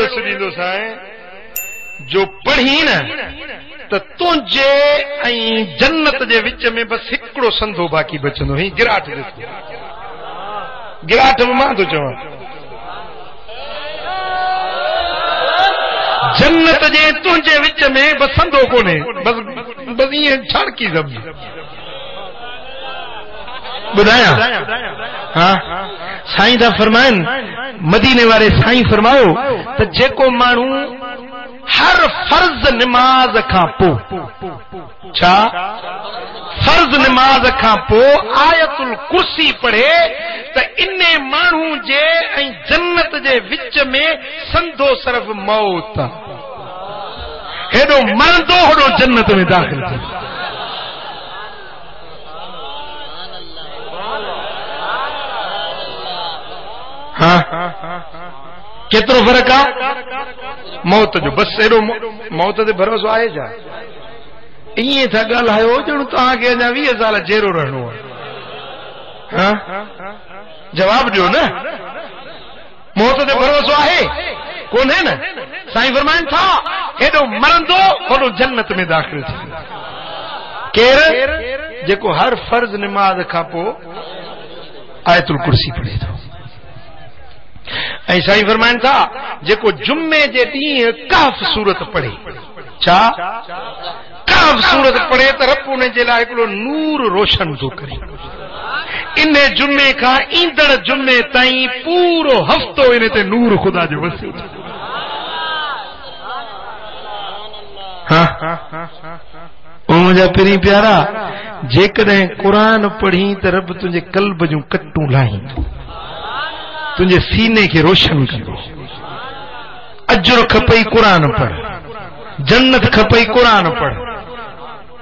हिस ॾींदो साईं जो पढ़ी न त तुंहिंजे ऐं जन्नत जे विच में बसि हिकिड़ो संधो बाक़ी बचंदो ही गिराट ॾिसो गिराट बि मां थो चवां जन्नत जे तुंहिंजे विच में बसि संधो कोन्हे बसि ईअं छाड़की सम्झ ॿुधायां हा साईं था फरमाइनि मदीने वारे साईं फरमायो त जेको माण्हू हर फर्ज़ निमाज़ खां पोइ छा फर्ज़ निमाज़ खां पोइ आयतुल कुर्सी पढ़े त इन माण्हू जे ऐं जन्नत जे विच में संधो सिर्फ़ मौत हेॾो मरंदो होॾो जन्नत में दाख़िल थींदो हाँ केतिरो फ़र्क़ु आहे मौत जो बसि एॾो मौत ते भरोसो आहे छा ईअं था ॻाल्हायो ॼण तव्हांखे अञा 20 साल जेरो रहणो आहे हाँ जवाब ॾियो न मौत ते भरोसो आहे कोन्हे न साईं फरमाइनि था हेॾो मरंदो होॾो जन्नत में दाख़िल थींदो केरु जेको हर फर्ज़ निमाज़ खां पोइ आयतुल कुर्सी पढ़े थो ऐं साईं फरमाइनि था जेको जुम्मे जे ॾींहुं कहफ सूरत पढ़े छा कहफ सूरत पढ़े त रब उन जे लाइ हिकिड़ो नूर रोशन थो करे इन जुम्मे खां ईंदड़ जुम्मे ताईं पूरो हफ़्तो इन ते नूर ख़ुदा जो वसी मुंहिंजा पहिरीं प्यारा जेकॾहिं क़ुरान पढ़ी त रब तुंहिंजे क़ल्ब जूं कटूं लाहींदो तुंहिंजे सीने खे रोशन कंदो अजर खपई क़ुरान पढ़ जन्नत खपई क़ुरान पढ़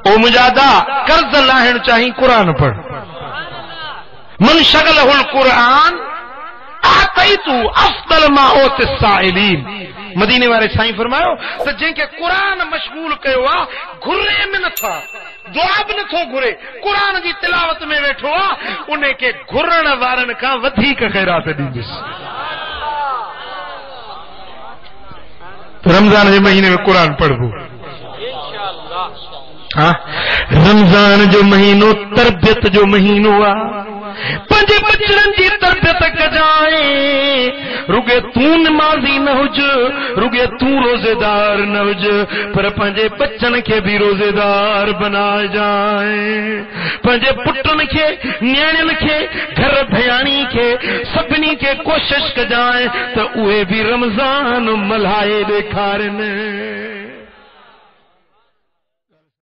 ओ मुंहिंजा दा कर्ज़ लाहिण चाही क़ुरान पढ़ मन शगलहुल क़ुरान आतैतु अफ़दल मा ओतिस साइलीन मदीने वारे साईं फरमायो त जंहिंखे क़ुरान मशगूल कयो आहे घुरे में नथा दुआ बि नथो घुरे क़ुरान जी तिलावत में वेठो आहे उन खे घुरण वारनि खां वधीक ख़ैरात ॾींदुसि रमज़ान जे महीने में क़ुरान पढ़बो हाँ रमज़ान जो महीनो तरबियत जो महीनो आहे पंहिंजे बचड़नि जी तरबियत कजाए रुगे तूं नमाज़ी न हुज रुगे तूं रोज़ेदार न हुज पर पंहिंजे बचनि खे बि रोज़ेदार बनाए जाए पंहिंजे पुटनि खे नियाणियुनि खे घर भयाणी खे सभिनी खे कोशिश कजाए त उहे बि रमज़ान मल्हाए ॾेखारनि